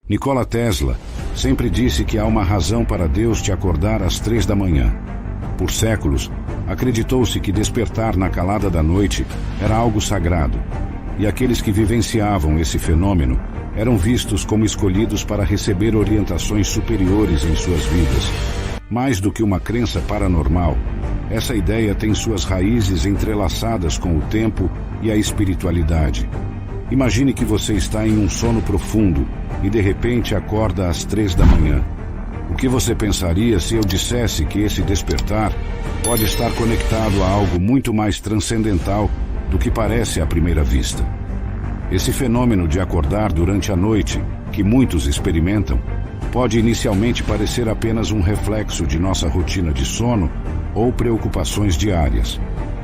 Nikola Tesla sempre disse que há uma razão para Deus te acordar às 3 da manhã. Por séculos, acreditou-se que despertar na calada da noite era algo sagrado, e aqueles que vivenciavam esse fenômeno eram vistos como escolhidos para receber orientações superiores em suas vidas. Mais do que uma crença paranormal, essa ideia tem suas raízes entrelaçadas com o tempo e a espiritualidade. Imagine que você está em um sono profundo e de repente acorda às 3 da manhã. O que você pensaria se eu dissesse que esse despertar pode estar conectado a algo muito mais transcendental do que parece à primeira vista? Esse fenômeno de acordar durante a noite, que muitos experimentam, pode inicialmente parecer apenas um reflexo de nossa rotina de sono ou preocupações diárias.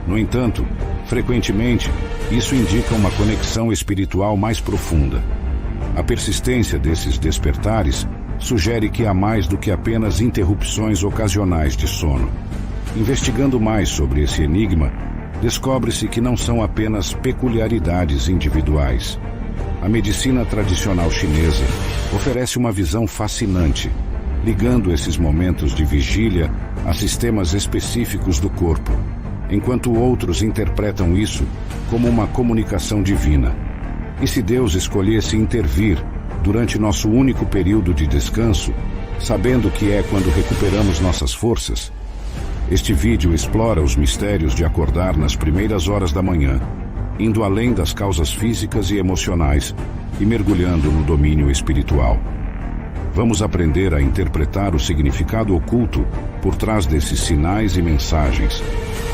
No entanto, frequentemente, isso indica uma conexão espiritual mais profunda. A persistência desses despertares sugere que há mais do que apenas interrupções ocasionais de sono. Investigando mais sobre esse enigma, descobre-se que não são apenas peculiaridades individuais. A medicina tradicional chinesa oferece uma visão fascinante, ligando esses momentos de vigília a sistemas específicos do corpo, enquanto outros interpretam isso como uma comunicação divina. E se Deus escolhesse intervir durante nosso único período de descanso, sabendo que é quando recuperamos nossas forças? Este vídeo explora os mistérios de acordar nas primeiras horas da manhã, indo além das causas físicas e emocionais e mergulhando no domínio espiritual. Vamos aprender a interpretar o significado oculto por trás desses sinais e mensagens,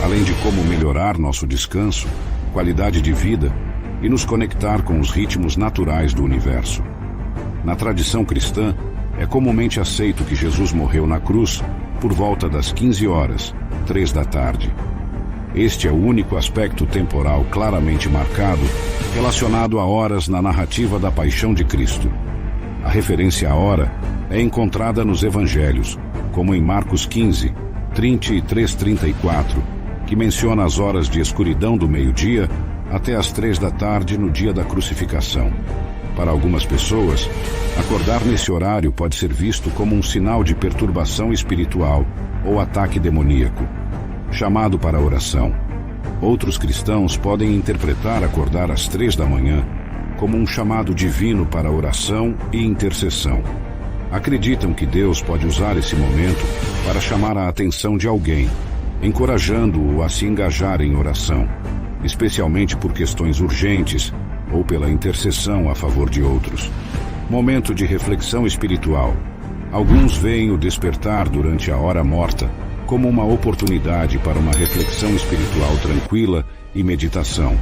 além de como melhorar nosso descanso, qualidade de vida e nos conectar com os ritmos naturais do universo. Na tradição cristã, é comumente aceito que Jesus morreu na cruz por volta das 15 horas, 3 da tarde. Este é o único aspecto temporal claramente marcado relacionado a horas na narrativa da paixão de Cristo. A referência à hora é encontrada nos evangelhos, como em Marcos 15, 33-34, que menciona as horas de escuridão do meio-dia até as 3 da tarde no dia da crucificação. Para algumas pessoas, acordar nesse horário pode ser visto como um sinal de perturbação espiritual ou ataque demoníaco, chamado para a oração. Outros cristãos podem interpretar acordar às 3 da manhã como um chamado divino para a oração e intercessão. Acreditam que Deus pode usar esse momento para chamar a atenção de alguém, encorajando-o a se engajar em oração, especialmente por questões urgentes ou pela intercessão a favor de outros. Momento de reflexão espiritual. Alguns veem o despertar durante a hora morta como uma oportunidade para uma reflexão espiritual tranquila e meditação.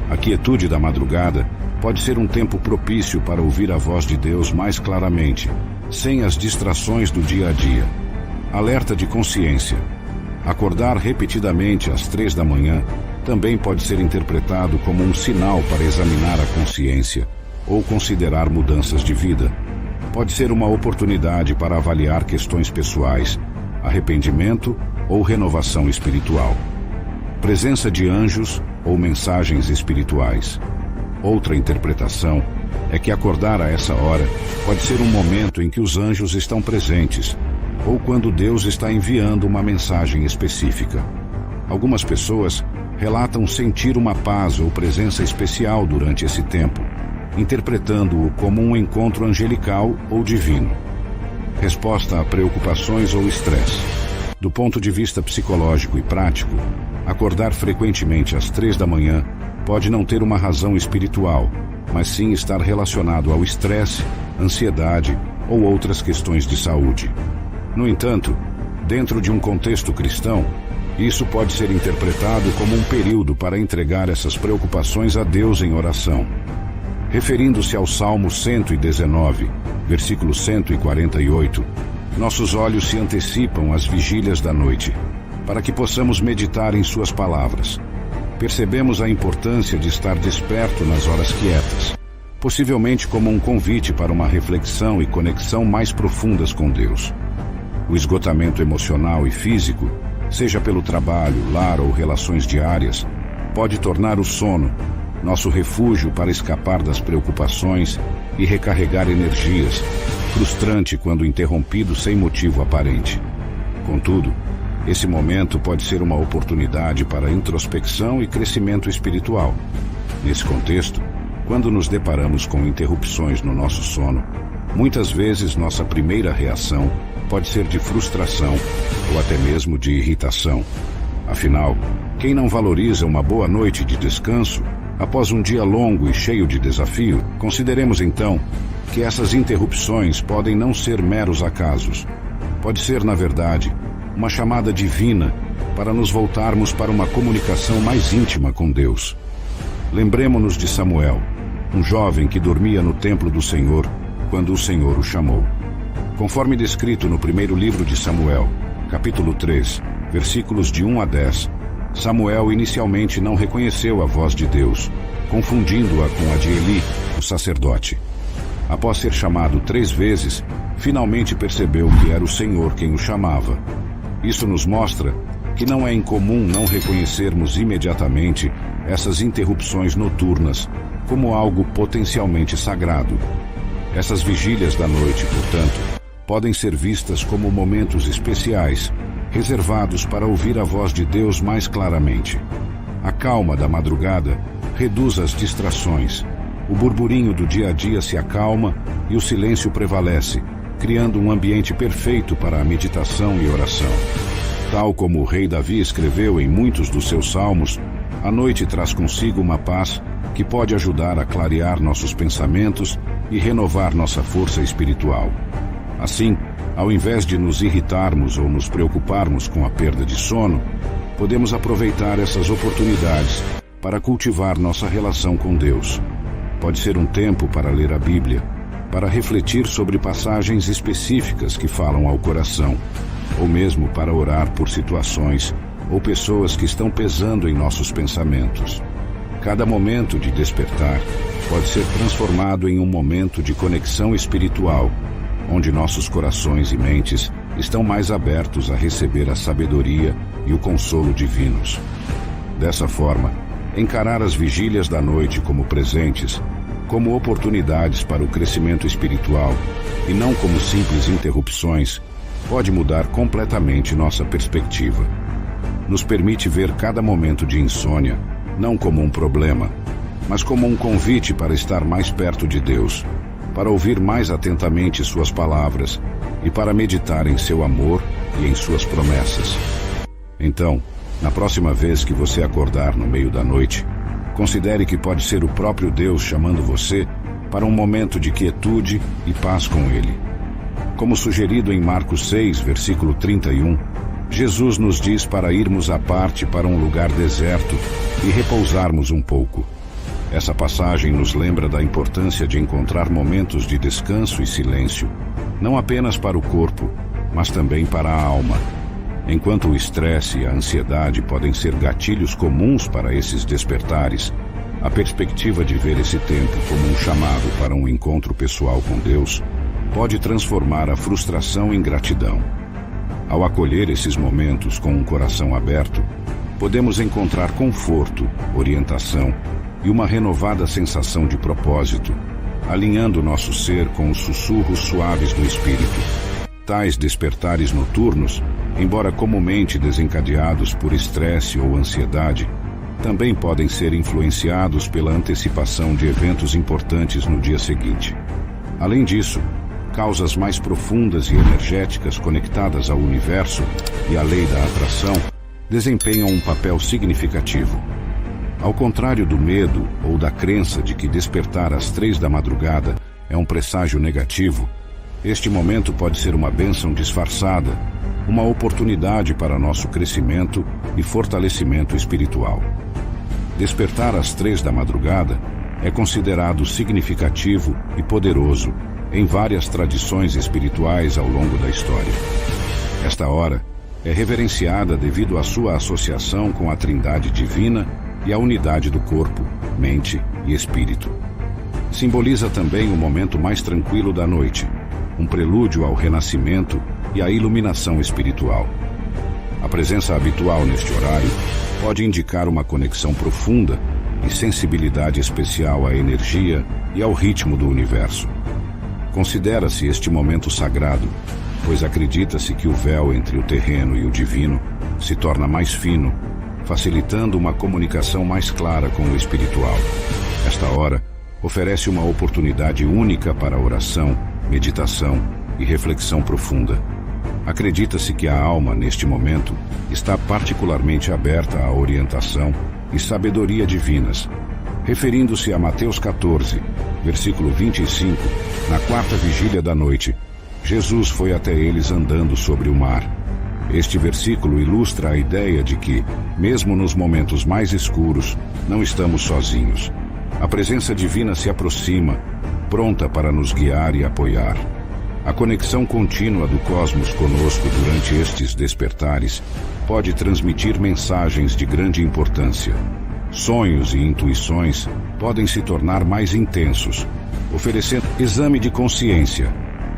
A quietude da madrugada pode ser um tempo propício para ouvir a voz de Deus mais claramente, sem as distrações do dia a dia. Alerta de consciência. Acordar repetidamente às 3 da manhã também pode ser interpretado como um sinal para examinar a consciência ou considerar mudanças de vida. Pode ser uma oportunidade para avaliar questões pessoais, arrependimento ou renovação espiritual. Presença de anjos ou mensagens espirituais. Outra interpretação é que acordar a essa hora pode ser um momento em que os anjos estão presentes, ou quando Deus está enviando uma mensagem específica. Algumas pessoas relatam sentir uma paz ou presença especial durante esse tempo, interpretando-o como um encontro angelical ou divino. Resposta a preocupações ou estresse. Do ponto de vista psicológico e prático, acordar frequentemente às 3 da manhã pode não ter uma razão espiritual, mas sim estar relacionado ao estresse, ansiedade ou outras questões de saúde. No entanto, dentro de um contexto cristão, isso pode ser interpretado como um período para entregar essas preocupações a Deus em oração. Referindo-se ao Salmo 119, versículo 148, nossos olhos se antecipam às vigílias da noite, para que possamos meditar em suas palavras. Percebemos a importância de estar desperto nas horas quietas, possivelmente como um convite para uma reflexão e conexão mais profundas com Deus. O esgotamento emocional e físico, seja pelo trabalho, lar ou relações diárias, pode tornar o sono nosso refúgio para escapar das preocupações e recarregar energias, frustrante quando interrompido sem motivo aparente. Contudo, esse momento pode ser uma oportunidade para introspecção e crescimento espiritual. Nesse contexto, quando nos deparamos com interrupções no nosso sono, muitas vezes nossa primeira reação pode ser de frustração ou até mesmo de irritação. Afinal, quem não valoriza uma boa noite de descanso após um dia longo e cheio de desafio? Consideremos então que essas interrupções podem não ser meros acasos. Pode ser, na verdade, uma chamada divina para nos voltarmos para uma comunicação mais íntima com Deus. Lembremo-nos de Samuel, um jovem que dormia no templo do Senhor quando o Senhor o chamou. Conforme descrito no primeiro livro de Samuel, capítulo 3, versículos de 1 a 10, Samuel inicialmente não reconheceu a voz de Deus, confundindo-a com a de Eli, o sacerdote. Após ser chamado 3 vezes, finalmente percebeu que era o Senhor quem o chamava. Isso nos mostra que não é incomum não reconhecermos imediatamente essas interrupções noturnas como algo potencialmente sagrado. Essas vigílias da noite, portanto, podem ser vistas como momentos especiais, reservados para ouvir a voz de Deus mais claramente. A calma da madrugada reduz as distrações. O burburinho do dia a dia se acalma e o silêncio prevalece, criando um ambiente perfeito para a meditação e oração. Tal como o rei Davi escreveu em muitos dos seus salmos, a noite traz consigo uma paz que pode ajudar a clarear nossos pensamentos e renovar nossa força espiritual. Assim, ao invés de nos irritarmos ou nos preocuparmos com a perda de sono, podemos aproveitar essas oportunidades para cultivar nossa relação com Deus. Pode ser um tempo para ler a Bíblia, para refletir sobre passagens específicas que falam ao coração, ou mesmo para orar por situações ou pessoas que estão pesando em nossos pensamentos. Cada momento de despertar pode ser transformado em um momento de conexão espiritual, onde nossos corações e mentes estão mais abertos a receber a sabedoria e o consolo divinos. Dessa forma, encarar as vigílias da noite como presentes, como oportunidades para o crescimento espiritual e não como simples interrupções, pode mudar completamente nossa perspectiva. Nos permite ver cada momento de insônia não como um problema, mas como um convite para estar mais perto de Deus, para ouvir mais atentamente suas palavras e para meditar em seu amor e em suas promessas. Então, na próxima vez que você acordar no meio da noite, considere que pode ser o próprio Deus chamando você para um momento de quietude e paz com Ele. Como sugerido em Marcos 6, versículo 31, Jesus nos diz para irmos à parte para um lugar deserto e repousarmos um pouco. Essa passagem nos lembra da importância de encontrar momentos de descanso e silêncio, não apenas para o corpo, mas também para a alma. Enquanto o estresse e a ansiedade podem ser gatilhos comuns para esses despertares, a perspectiva de ver esse tempo como um chamado para um encontro pessoal com Deus pode transformar a frustração em gratidão. Ao acolher esses momentos com um coração aberto, podemos encontrar conforto, orientação e uma renovada sensação de propósito, alinhando nosso ser com os sussurros suaves do Espírito. Tais despertares noturnos, embora comumente desencadeados por estresse ou ansiedade, também podem ser influenciados pela antecipação de eventos importantes no dia seguinte. Além disso, causas mais profundas e energéticas conectadas ao universo e à lei da atração desempenham um papel significativo. Ao contrário do medo ou da crença de que despertar às 3 da madrugada é um presságio negativo, este momento pode ser uma bênção disfarçada, uma oportunidade para nosso crescimento e fortalecimento espiritual. Despertar às 3 da madrugada é considerado significativo e poderoso em várias tradições espirituais ao longo da história. Esta hora é reverenciada devido à sua associação com a Trindade Divina e a unidade do corpo, mente e espírito. Simboliza também o momento mais tranquilo da noite, um prelúdio ao renascimento e à iluminação espiritual. A presença habitual neste horário pode indicar uma conexão profunda e sensibilidade especial à energia e ao ritmo do universo. Considera-se este momento sagrado, pois acredita-se que o véu entre o terreno e o divino se torna mais fino, facilitando uma comunicação mais clara com o espiritual. Esta hora oferece uma oportunidade única para oração, meditação e reflexão profunda. Acredita-se que a alma, neste momento, está particularmente aberta à orientação e sabedoria divinas. Referindo-se a Mateus 14, versículo 25, na quarta vigília da noite, Jesus foi até eles andando sobre o mar. Este versículo ilustra a ideia de que, mesmo nos momentos mais escuros, não estamos sozinhos. A presença divina se aproxima, pronta para nos guiar e apoiar. A conexão contínua do cosmos conosco durante estes despertares pode transmitir mensagens de grande importância. Sonhos e intuições podem se tornar mais intensos, oferecendo exame de consciência.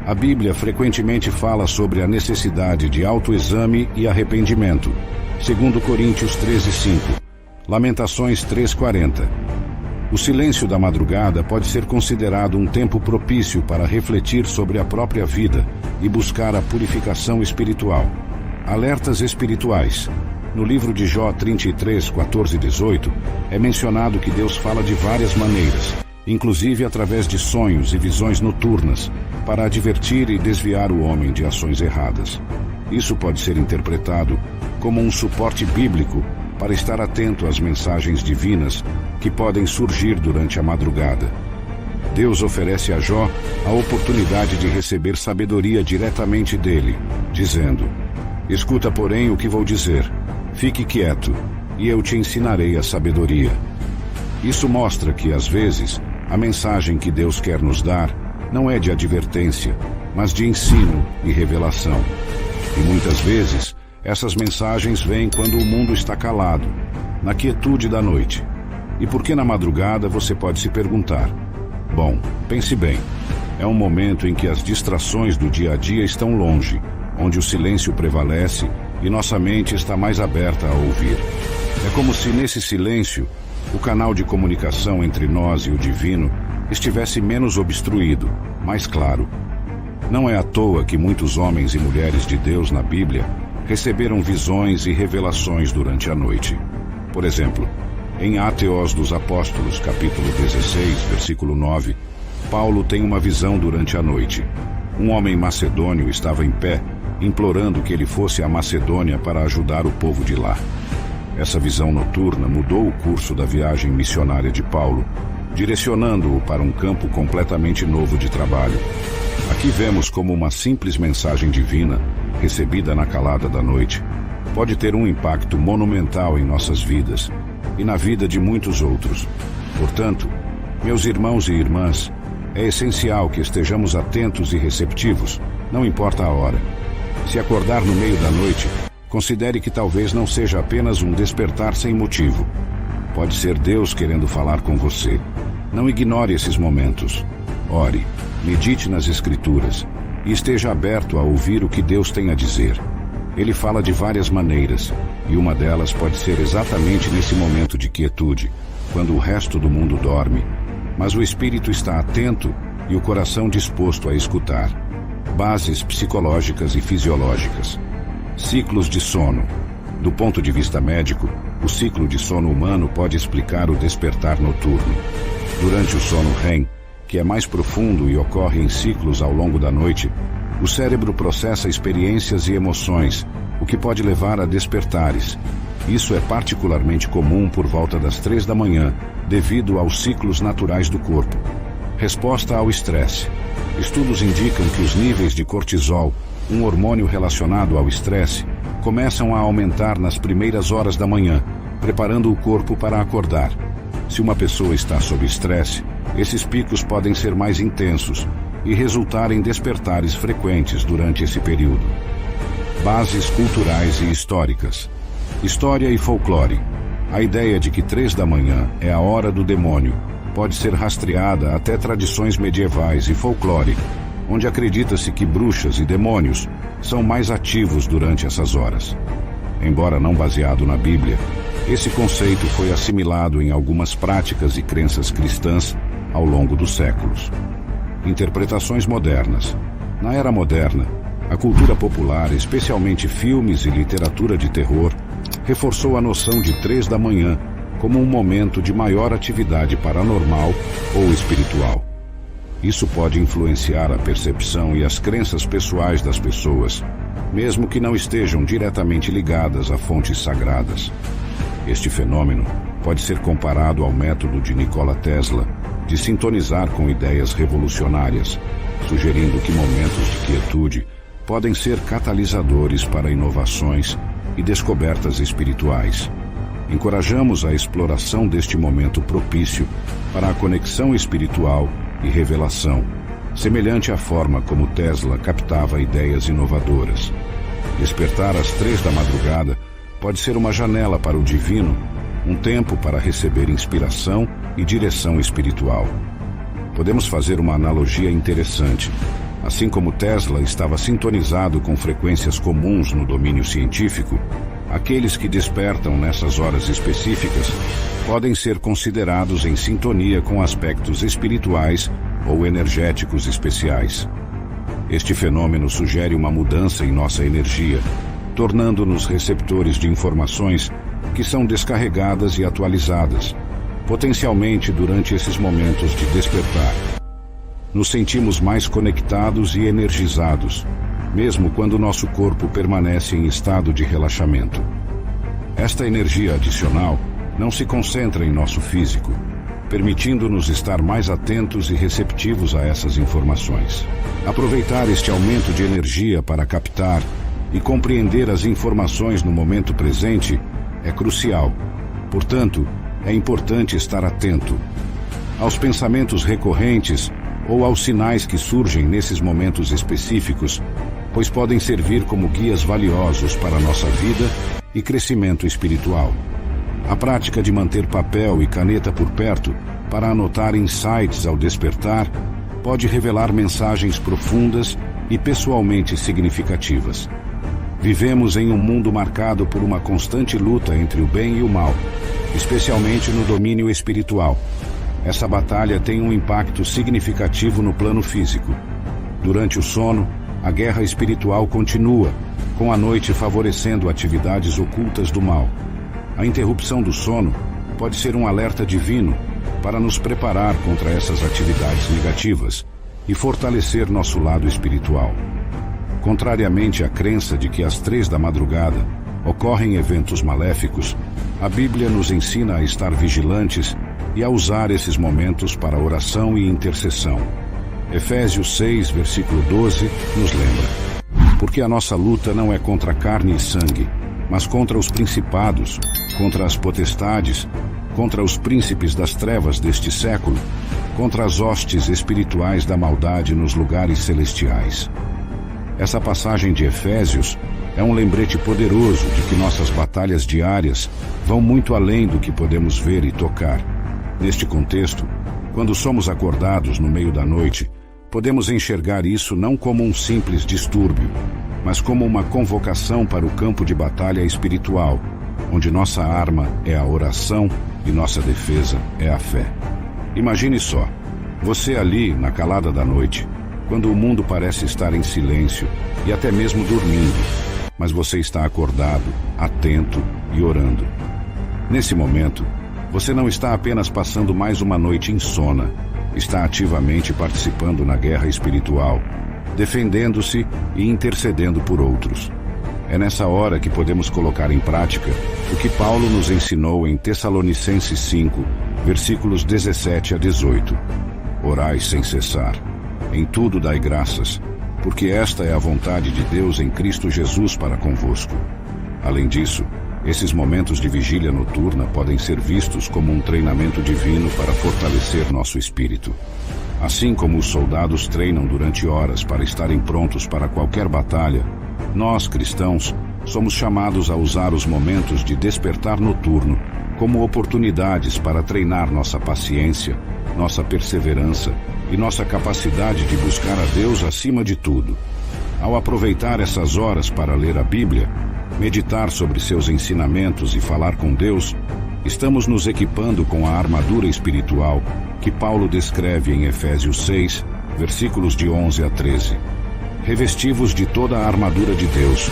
A Bíblia frequentemente fala sobre a necessidade de autoexame e arrependimento. 2 Coríntios 13:5, Lamentações 3:40. O silêncio da madrugada pode ser considerado um tempo propício para refletir sobre a própria vida e buscar a purificação espiritual. Alertas espirituais. No livro de Jó 33, 14 e 18, é mencionado que Deus fala de várias maneiras, inclusive através de sonhos e visões noturnas, para advertir e desviar o homem de ações erradas. Isso pode ser interpretado como um suporte bíblico para estar atento às mensagens divinas que podem surgir durante a madrugada. Deus oferece a Jó a oportunidade de receber sabedoria diretamente dele, dizendo: "Escuta, porém, o que vou dizer. Fique quieto, e eu te ensinarei a sabedoria." Isso mostra que, às vezes, a mensagem que Deus quer nos dar não é de advertência, mas de ensino e revelação. E muitas vezes, essas mensagens vêm quando o mundo está calado, na quietude da noite. E por que na madrugada, você pode se perguntar? Bom, pense bem. É um momento em que as distrações do dia a dia estão longe, onde o silêncio prevalece e nossa mente está mais aberta a ouvir. É como se nesse silêncio, o canal de comunicação entre nós e o divino estivesse menos obstruído, mais claro. Não é à toa que muitos homens e mulheres de Deus na Bíblia receberam visões e revelações durante a noite. Por exemplo, em Atos dos Apóstolos, capítulo 16, versículo 9, Paulo tem uma visão durante a noite. Um homem macedônio estava em pé, implorando que ele fosse à Macedônia para ajudar o povo de lá. Essa visão noturna mudou o curso da viagem missionária de Paulo, direcionando-o para um campo completamente novo de trabalho. Aqui vemos como uma simples mensagem divina, recebida na calada da noite, pode ter um impacto monumental em nossas vidas e na vida de muitos outros. Portanto, meus irmãos e irmãs, é essencial que estejamos atentos e receptivos, não importa a hora. Se acordar no meio da noite, considere que talvez não seja apenas um despertar sem motivo. Pode ser Deus querendo falar com você. Não ignore esses momentos. Ore, medite nas Escrituras e esteja aberto a ouvir o que Deus tem a dizer. Ele fala de várias maneiras, e uma delas pode ser exatamente nesse momento de quietude, quando o resto do mundo dorme, mas o espírito está atento e o coração disposto a escutar. Bases psicológicas e fisiológicas. Ciclos de sono. Do ponto de vista médico, o ciclo de sono humano pode explicar o despertar noturno. Durante o sono REM, que é mais profundo e ocorre em ciclos ao longo da noite, o cérebro processa experiências e emoções, o que pode levar a despertares. Isso é particularmente comum por volta das 3 da manhã, devido aos ciclos naturais do corpo. Resposta ao estresse. Estudos indicam que os níveis de cortisol, um hormônio relacionado ao estresse, começam a aumentar nas primeiras horas da manhã, preparando o corpo para acordar. Se uma pessoa está sob estresse, esses picos podem ser mais intensos e resultar em despertares frequentes durante esse período. Bases culturais e históricas. História e folclore. A ideia de que 3 da manhã é a hora do demônio pode ser rastreada até tradições medievais e folclore, onde acredita-se que bruxas e demônios são mais ativos durante essas horas. Embora não baseado na Bíblia, esse conceito foi assimilado em algumas práticas e crenças cristãs ao longo dos séculos. Interpretações modernas. Na era moderna, a cultura popular, especialmente filmes e literatura de terror, reforçou a noção de 3 da manhã como um momento de maior atividade paranormal ou espiritual. Isso pode influenciar a percepção e as crenças pessoais das pessoas, mesmo que não estejam diretamente ligadas a fontes sagradas. Este fenômeno pode ser comparado ao método de Nikola Tesla de sintonizar com ideias revolucionárias, sugerindo que momentos de quietude podem ser catalisadores para inovações e descobertas espirituais. Encorajamos a exploração deste momento propício para a conexão espiritual e revelação, semelhante à forma como Tesla captava ideias inovadoras. Despertar às 3 da madrugada pode ser uma janela para o divino, um tempo para receber inspiração e direção espiritual. Podemos fazer uma analogia interessante. Assim como Tesla estava sintonizado com frequências comuns no domínio científico, aqueles que despertam nessas horas específicas podem ser considerados em sintonia com aspectos espirituais ou energéticos especiais. Este fenômeno sugere uma mudança em nossa energia, tornando-nos receptores de informações que são descarregadas e atualizadas, potencialmente durante esses momentos de despertar. Nos sentimos mais conectados e energizados, mesmo quando nosso corpo permanece em estado de relaxamento. Esta energia adicional não se concentra em nosso físico, permitindo-nos estar mais atentos e receptivos a essas informações. Aproveitar este aumento de energia para captar e compreender as informações no momento presente é crucial. Portanto, é importante estar atento aos pensamentos recorrentes ou aos sinais que surgem nesses momentos específicos, pois podem servir como guias valiosos para a nossa vida e crescimento espiritual. A prática de manter papel e caneta por perto para anotar insights ao despertar pode revelar mensagens profundas e pessoalmente significativas. Vivemos em um mundo marcado por uma constante luta entre o bem e o mal, especialmente no domínio espiritual. Essa batalha tem um impacto significativo no plano físico. Durante o sono, a guerra espiritual continua, com a noite favorecendo atividades ocultas do mal. A interrupção do sono pode ser um alerta divino para nos preparar contra essas atividades negativas e fortalecer nosso lado espiritual. Contrariamente à crença de que às 3 da madrugada ocorrem eventos maléficos, a Bíblia nos ensina a estar vigilantes e a usar esses momentos para oração e intercessão. Efésios 6, versículo 12, nos lembra: porque a nossa luta não é contra carne e sangue, mas contra os principados, contra as potestades, contra os príncipes das trevas deste século, contra as hostes espirituais da maldade nos lugares celestiais. Essa passagem de Efésios é um lembrete poderoso de que nossas batalhas diárias vão muito além do que podemos ver e tocar. Neste contexto, quando somos acordados no meio da noite, podemos enxergar isso não como um simples distúrbio, mas como uma convocação para o campo de batalha espiritual, onde nossa arma é a oração e nossa defesa é a fé. Imagine só, você ali na calada da noite, quando o mundo parece estar em silêncio e até mesmo dormindo, mas você está acordado, atento e orando. Nesse momento, você não está apenas passando mais uma noite insona, está ativamente participando na guerra espiritual, defendendo-se e intercedendo por outros. É nessa hora que podemos colocar em prática o que Paulo nos ensinou em Tessalonicenses 5, versículos 17 a 18. Orai sem cessar. Em tudo dai graças, porque esta é a vontade de Deus em Cristo Jesus para convosco. Além disso, esses momentos de vigília noturna podem ser vistos como um treinamento divino para fortalecer nosso espírito. Assim como os soldados treinam durante horas para estarem prontos para qualquer batalha, nós, cristãos, somos chamados a usar os momentos de despertar noturno como oportunidades para treinar nossa paciência, nossa perseverança e nossa capacidade de buscar a Deus acima de tudo. Ao aproveitar essas horas para ler a Bíblia, meditar sobre seus ensinamentos e falar com Deus, estamos nos equipando com a armadura espiritual que Paulo descreve em Efésios 6, versículos de 11 a 13. Revestivos de toda a armadura de Deus,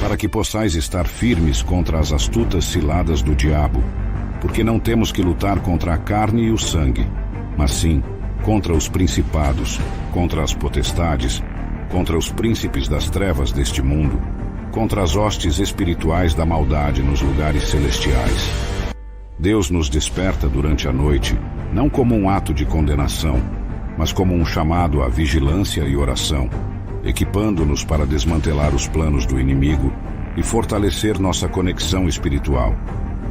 para que possais estar firmes contra as astutas ciladas do diabo, porque não temos que lutar contra a carne e o sangue, mas sim contra os principados, contra as potestades, contra os príncipes das trevas deste mundo, contra as hostes espirituais da maldade nos lugares celestiais. Deus nos desperta durante a noite, não como um ato de condenação, mas como um chamado à vigilância e oração, equipando-nos para desmantelar os planos do inimigo e fortalecer nossa conexão espiritual.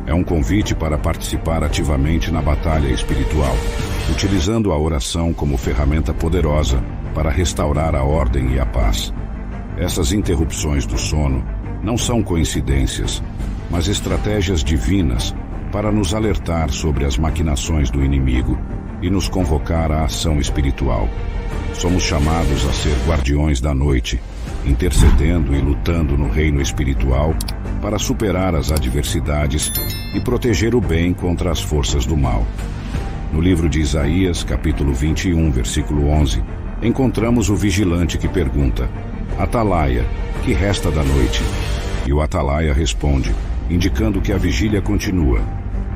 É um convite para participar ativamente na batalha espiritual, utilizando a oração como ferramenta poderosa para restaurar a ordem e a paz. Essas interrupções do sono não são coincidências, mas estratégias divinas para nos alertar sobre as maquinações do inimigo e nos convocar à ação espiritual. Somos chamados a ser guardiões da noite, intercedendo e lutando no reino espiritual para superar as adversidades e proteger o bem contra as forças do mal. No livro de Isaías, capítulo 21, versículo 11, encontramos o vigilante que pergunta: Atalaia, que resta da noite? E o atalaia responde, indicando que a vigília continua.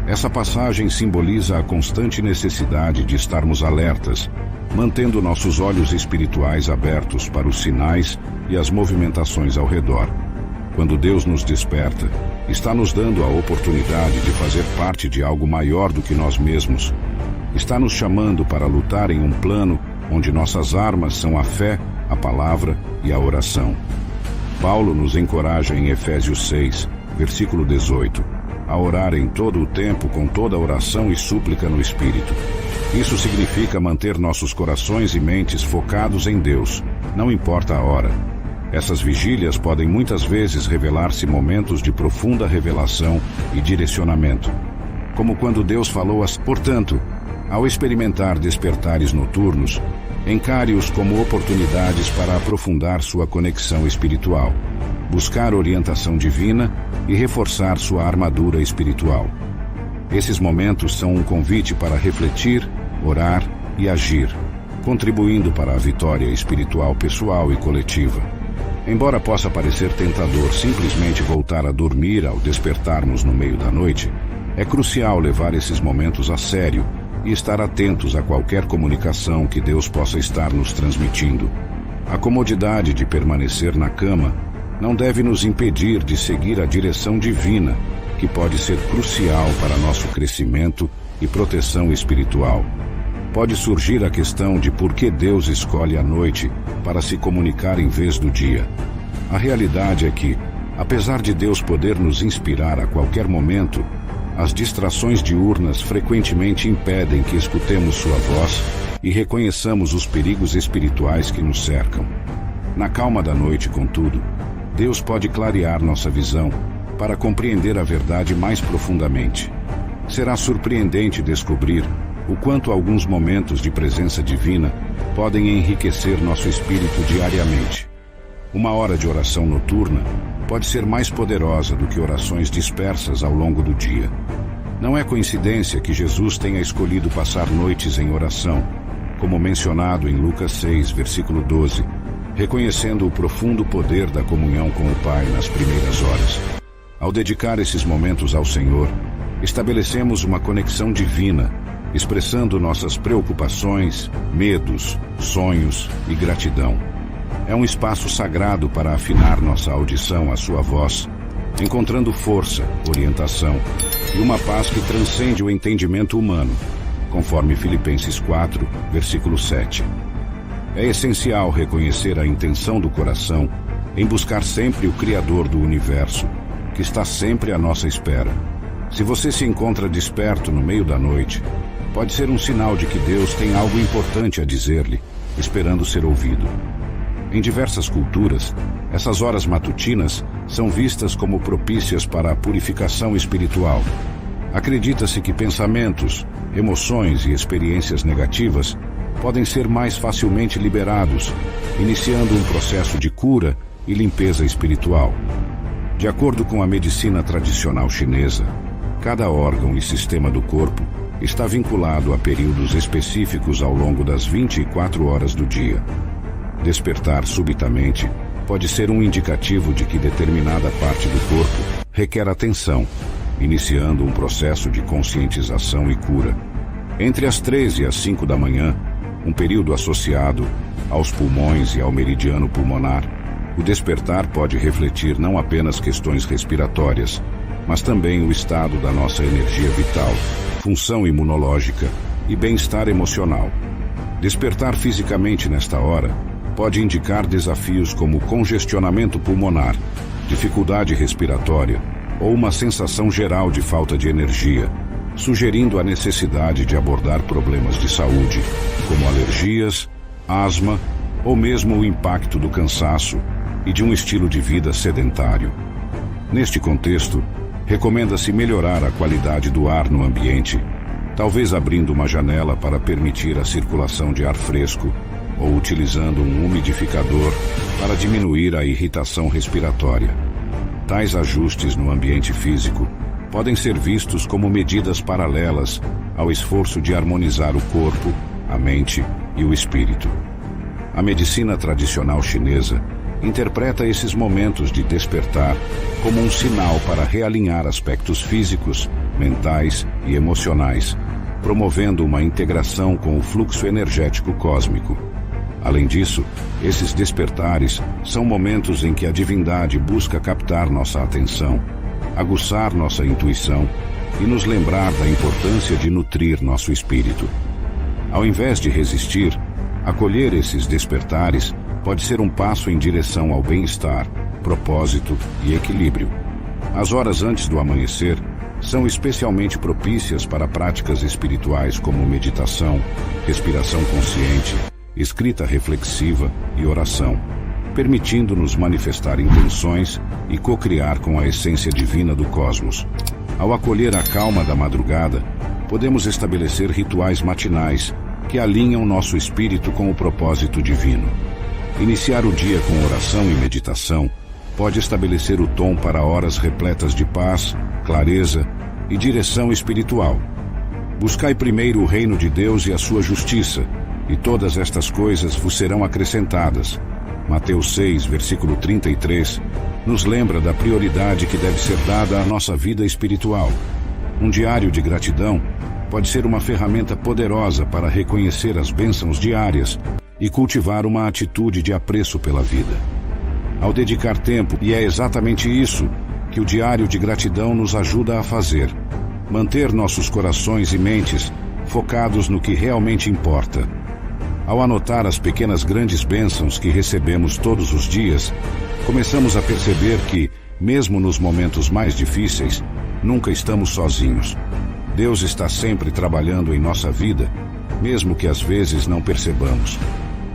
Essa passagem simboliza a constante necessidade de estarmos alertas, mantendo nossos olhos espirituais abertos para os sinais e as movimentações ao redor. Quando Deus nos desperta, está nos dando a oportunidade de fazer parte de algo maior do que nós mesmos. Está nos chamando para lutar em um plano onde nossas armas são a fé, a palavra e a oração. Paulo nos encoraja em Efésios 6, versículo 18, a orar em todo o tempo com toda oração e súplica no Espírito. Isso significa manter nossos corações e mentes focados em Deus, não importa a hora. Essas vigílias podem muitas vezes revelar-se momentos de profunda revelação e direcionamento, como quando Deus falou assim. Portanto, ao experimentar despertares noturnos, encare-os como oportunidades para aprofundar sua conexão espiritual, buscar orientação divina e reforçar sua armadura espiritual. Esses momentos são um convite para refletir, orar e agir, contribuindo para a vitória espiritual pessoal e coletiva. Embora possa parecer tentador simplesmente voltar a dormir ao despertarmos no meio da noite, é crucial levar esses momentos a sério e estar atentos a qualquer comunicação que Deus possa estar nos transmitindo. A comodidade de permanecer na cama não deve nos impedir de seguir a direção divina, que pode ser crucial para nosso crescimento e proteção espiritual. Pode surgir a questão de por que Deus escolhe a noite para se comunicar em vez do dia. A realidade é que, apesar de Deus poder nos inspirar a qualquer momento, as distrações diurnas frequentemente impedem que escutemos sua voz e reconheçamos os perigos espirituais que nos cercam. Na calma da noite, contudo, Deus pode clarear nossa visão para compreender a verdade mais profundamente. Será surpreendente descobrir o quanto alguns momentos de presença divina podem enriquecer nosso espírito diariamente. Uma hora de oração noturna pode ser mais poderosa do que orações dispersas ao longo do dia. Não é coincidência que Jesus tenha escolhido passar noites em oração, como mencionado em Lucas 6, versículo 12, reconhecendo o profundo poder da comunhão com o Pai nas primeiras horas. Ao dedicar esses momentos ao Senhor, estabelecemos uma conexão divina, expressando nossas preocupações, medos, sonhos e gratidão. É um espaço sagrado para afinar nossa audição à sua voz, encontrando força, orientação e uma paz que transcende o entendimento humano, conforme Filipenses 4, versículo 7. É essencial reconhecer a intenção do coração em buscar sempre o Criador do universo, que está sempre à nossa espera. Se você se encontra desperto no meio da noite, pode ser um sinal de que Deus tem algo importante a dizer-lhe, esperando ser ouvido. Em diversas culturas, essas horas matutinas são vistas como propícias para a purificação espiritual. Acredita-se que pensamentos, emoções e experiências negativas podem ser mais facilmente liberados, iniciando um processo de cura e limpeza espiritual. De acordo com a medicina tradicional chinesa, cada órgão e sistema do corpo está vinculado a períodos específicos ao longo das 24 horas do dia. Despertar subitamente pode ser um indicativo de que determinada parte do corpo requer atenção, iniciando um processo de conscientização e cura. Entre as 3 e as 5 da manhã, um período associado aos pulmões e ao meridiano pulmonar, o despertar pode refletir não apenas questões respiratórias, mas também o estado da nossa energia vital, função imunológica e bem-estar emocional. Despertar fisicamente nesta hora pode indicar desafios como congestionamento pulmonar, dificuldade respiratória ou uma sensação geral de falta de energia, sugerindo a necessidade de abordar problemas de saúde, como alergias, asma ou mesmo o impacto do cansaço e de um estilo de vida sedentário. Neste contexto, recomenda-se melhorar a qualidade do ar no ambiente, talvez abrindo uma janela para permitir a circulação de ar fresco ou utilizando um umidificador para diminuir a irritação respiratória. Tais ajustes no ambiente físico podem ser vistos como medidas paralelas ao esforço de harmonizar o corpo, a mente e o espírito. A medicina tradicional chinesa interpreta esses momentos de despertar como um sinal para realinhar aspectos físicos, mentais e emocionais, promovendo uma integração com o fluxo energético cósmico. Além disso, esses despertares são momentos em que a divindade busca captar nossa atenção, aguçar nossa intuição e nos lembrar da importância de nutrir nosso espírito. Ao invés de resistir, acolher esses despertares pode ser um passo em direção ao bem-estar, propósito e equilíbrio. As horas antes do amanhecer são especialmente propícias para práticas espirituais como meditação, respiração consciente, escrita reflexiva e oração, permitindo-nos manifestar intenções e co-criar com a essência divina do cosmos. Ao acolher a calma da madrugada, podemos estabelecer rituais matinais que alinham nosso espírito com o propósito divino. Iniciar o dia com oração e meditação pode estabelecer o tom para horas repletas de paz, clareza e direção espiritual. Buscai primeiro o reino de Deus e a sua justiça, e todas estas coisas vos serão acrescentadas. Mateus 6, versículo 33, nos lembra da prioridade que deve ser dada à nossa vida espiritual. Um diário de gratidão pode ser uma ferramenta poderosa para reconhecer as bênçãos diárias e cultivar uma atitude de apreço pela vida. Ao dedicar tempo, e é exatamente isso que o diário de gratidão nos ajuda a fazer, manter nossos corações e mentes focados no que realmente importa. Ao anotar as pequenas grandes bênçãos que recebemos todos os dias, começamos a perceber que, mesmo nos momentos mais difíceis, nunca estamos sozinhos. Deus está sempre trabalhando em nossa vida, mesmo que às vezes não percebamos.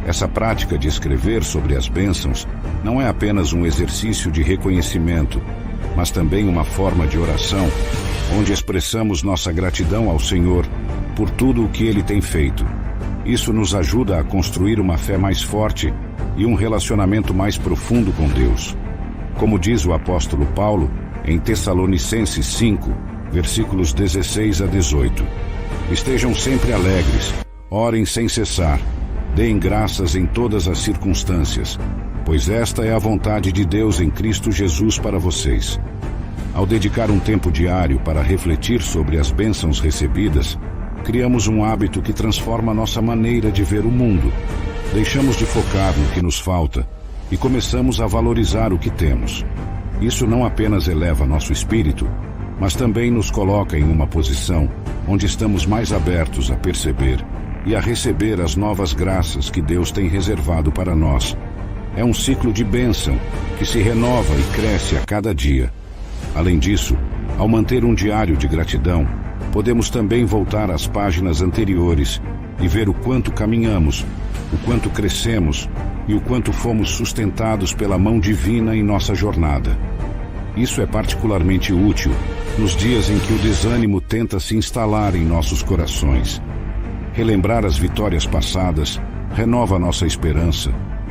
Essa prática de escrever sobre as bênçãos não é apenas um exercício de reconhecimento, mas também uma forma de oração, onde expressamos nossa gratidão ao Senhor por tudo o que Ele tem feito. Isso nos ajuda a construir uma fé mais forte e um relacionamento mais profundo com Deus. Como diz o apóstolo Paulo em Tessalonicenses 5, versículos 16 a 18. Estejam sempre alegres, orem sem cessar, deem graças em todas as circunstâncias, pois esta é a vontade de Deus em Cristo Jesus para vocês. Ao dedicar um tempo diário para refletir sobre as bênçãos recebidas, criamos um hábito que transforma nossa maneira de ver o mundo. Deixamos de focar no que nos falta e começamos a valorizar o que temos. Isso não apenas eleva nosso espírito, mas também nos coloca em uma posição onde estamos mais abertos a perceber e a receber as novas graças que Deus tem reservado para nós. É um ciclo de bênção que se renova e cresce a cada dia. Além disso, ao manter um diário de gratidão, podemos também voltar às páginas anteriores e ver o quanto caminhamos, o quanto crescemos e o quanto fomos sustentados pela mão divina em nossa jornada. Isso é particularmente útil nos dias em que o desânimo tenta se instalar em nossos corações. Relembrar as vitórias passadas renova nossa esperança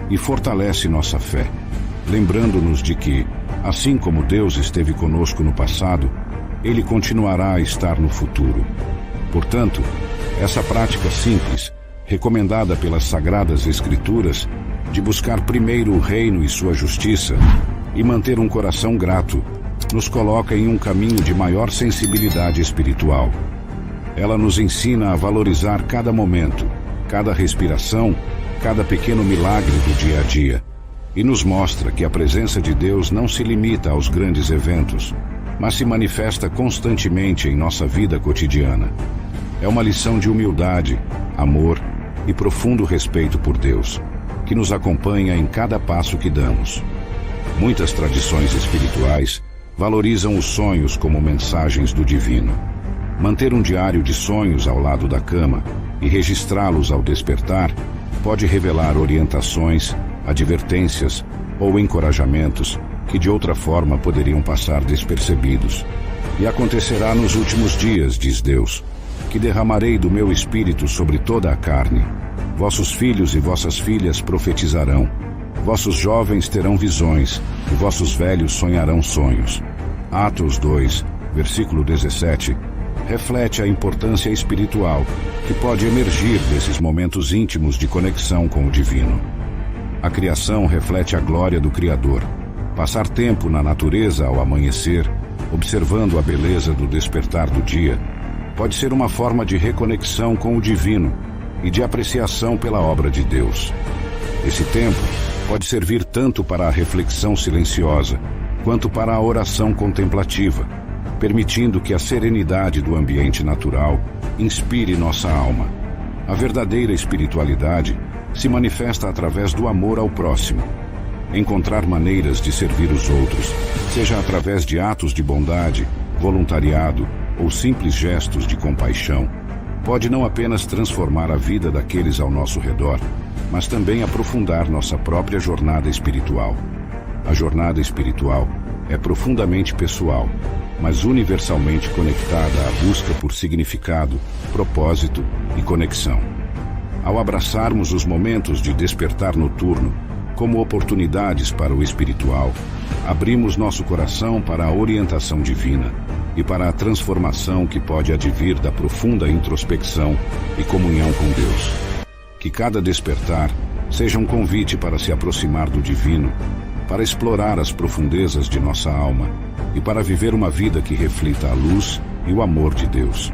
e fortalece nossa fé. lembrando-nos de que, assim como Deus esteve conosco no passado, Ele continuará a estar no futuro. Portanto, essa prática simples, recomendada pelas Sagradas Escrituras, de buscar primeiro o reino e sua justiça e manter um coração grato, nos coloca em um caminho de maior sensibilidade espiritual. Ela nos ensina a valorizar cada momento, cada respiração, cada pequeno milagre do dia a dia, e nos mostra que a presença de Deus não se limita aos grandes eventos, mas se manifesta constantemente em nossa vida cotidiana. É uma lição de humildade, amor e profundo respeito por Deus, que nos acompanha em cada passo que damos. Muitas tradições espirituais valorizam os sonhos como mensagens do divino. Manter um diário de sonhos ao lado da cama e registrá-los ao despertar pode revelar orientações, advertências ou encorajamentos que de outra forma poderiam passar despercebidos. E acontecerá nos últimos dias, diz Deus, que derramarei do meu espírito sobre toda a carne. Vossos filhos e vossas filhas profetizarão, vossos jovens terão visões, e vossos velhos sonharão sonhos. Atos 2, versículo 17, reflete a importância espiritual que pode emergir desses momentos íntimos de conexão com o divino. A criação reflete a glória do Criador. Passar tempo na natureza ao amanhecer, observando a beleza do despertar do dia, pode ser uma forma de reconexão com o divino e de apreciação pela obra de Deus. Esse tempo pode servir tanto para a reflexão silenciosa, quanto para a oração contemplativa, permitindo que a serenidade do ambiente natural inspire nossa alma. A verdadeira espiritualidade se manifesta através do amor ao próximo. Encontrar maneiras de servir os outros, seja através de atos de bondade, voluntariado ou simples gestos de compaixão, pode não apenas transformar a vida daqueles ao nosso redor, mas também aprofundar nossa própria jornada espiritual. A jornada espiritual é profundamente pessoal, mas universalmente conectada à busca por significado, propósito e conexão. Ao abraçarmos os momentos de despertar noturno como oportunidades para o espiritual, abrimos nosso coração para a orientação divina e para a transformação que pode advir da profunda introspecção e comunhão com Deus. Que cada despertar seja um convite para se aproximar do divino, para explorar as profundezas de nossa alma e para viver uma vida que reflita a luz e o amor de Deus.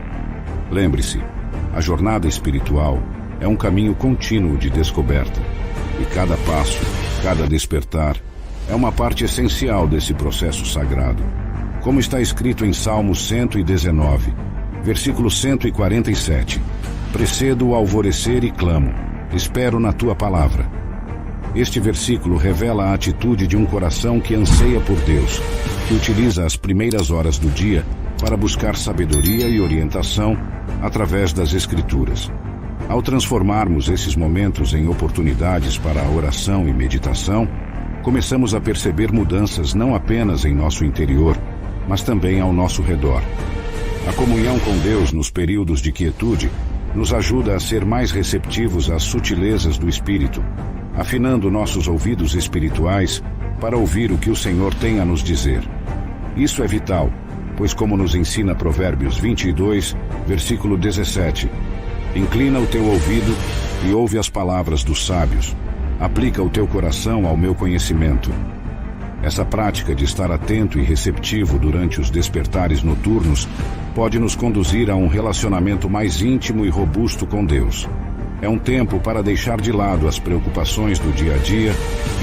Lembre-se, a jornada espiritual é um caminho contínuo de descoberta, e cada passo, cada despertar, é uma parte essencial desse processo sagrado. Como está escrito em Salmos 119, versículo 147, precedo o alvorecer e clamo, espero na tua palavra. Este versículo revela a atitude de um coração que anseia por Deus, que utiliza as primeiras horas do dia para buscar sabedoria e orientação através das Escrituras. Ao transformarmos esses momentos em oportunidades para a oração e meditação, começamos a perceber mudanças não apenas em nosso interior, mas também ao nosso redor. A comunhão com Deus nos períodos de quietude nos ajuda a ser mais receptivos às sutilezas do Espírito, afinando nossos ouvidos espirituais para ouvir o que o Senhor tem a nos dizer. Isso é vital, pois como nos ensina Provérbios 22, versículo 17, inclina o teu ouvido e ouve as palavras dos sábios. Aplica o teu coração ao meu conhecimento. Essa prática de estar atento e receptivo durante os despertares noturnos pode nos conduzir a um relacionamento mais íntimo e robusto com Deus. É um tempo para deixar de lado as preocupações do dia a dia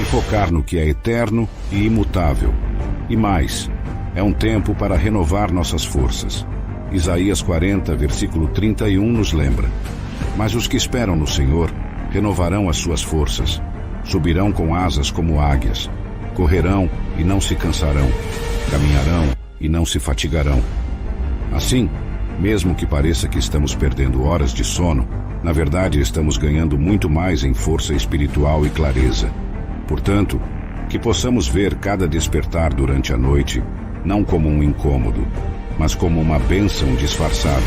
e focar no que é eterno e imutável. E mais, é um tempo para renovar nossas forças. Isaías 40, versículo 31 nos lembra: mas os que esperam no Senhor renovarão as suas forças, subirão com asas como águias, correrão e não se cansarão, caminharão e não se fatigarão. Assim, mesmo que pareça que estamos perdendo horas de sono, na verdade estamos ganhando muito mais em força espiritual e clareza. Portanto, que possamos ver cada despertar durante a noite não como um incômodo, mas como uma bênção disfarçada.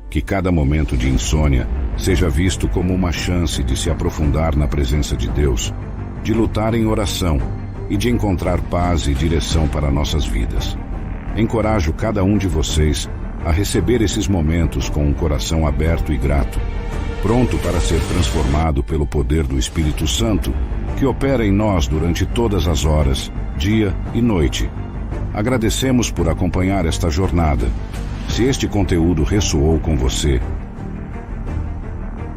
Que cada momento de insônia seja visto como uma chance de se aprofundar na presença de Deus, de lutar em oração e de encontrar paz e direção para nossas vidas. Encorajo cada um de vocês a receber esses momentos com um coração aberto e grato, pronto para ser transformado pelo poder do Espírito Santo, que opera em nós durante todas as horas, dia e noite. Agradecemos por acompanhar esta jornada. Se este conteúdo ressoou com você,